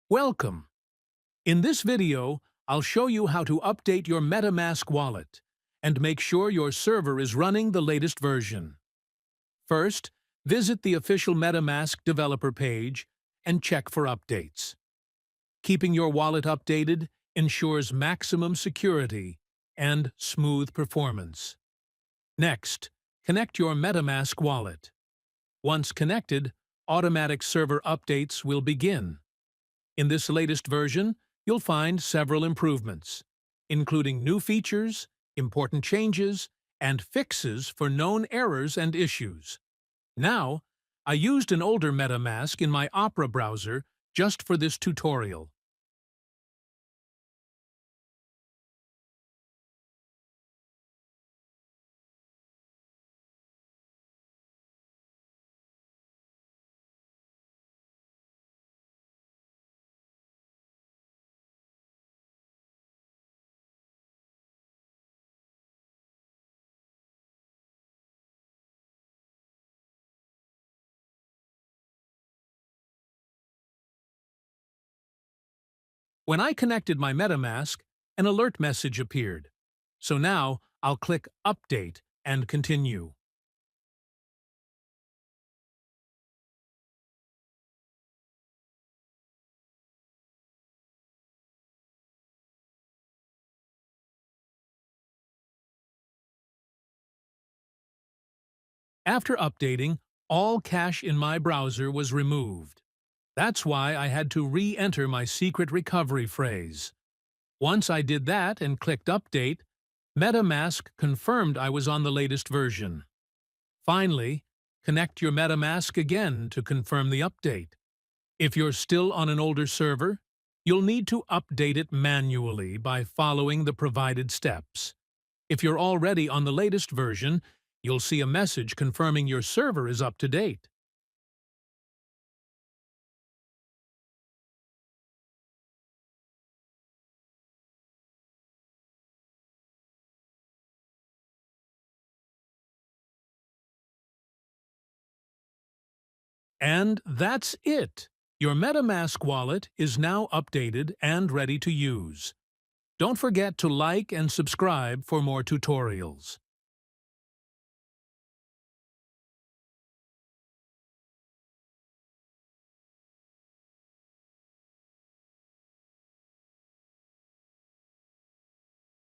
Welcome! In this video, I'll show you how to update your MetaMask wallet and make sure your server is running the latest version. First, visit the official MetaMask developer page and check for updates. Keeping your wallet updated ensures maximum security and smooth performance. Next, connect your MetaMask wallet. Once connected, automatic server updates will begin. In this latest version, you'll find several improvements, including new features, important changes, and fixes for known errors and issues. Now, I used an older MetaMask in my Opera browser just for this tutorial. When I connected my MetaMask, an alert message appeared. So now, I'll click Update and continue. After updating, all cache in my browser was removed. That's why I had to re-enter my secret recovery phrase. Once I did that and clicked Update, MetaMask confirmed I was on the latest version. Finally, connect your MetaMask again to confirm the update. If you're still on an older server, you'll need to update it manually by following the provided steps. If you're already on the latest version, you'll see a message confirming your server is up to date. And that's it! Your MetaMask wallet is now updated and ready to use. Don't forget to like and subscribe for more tutorials.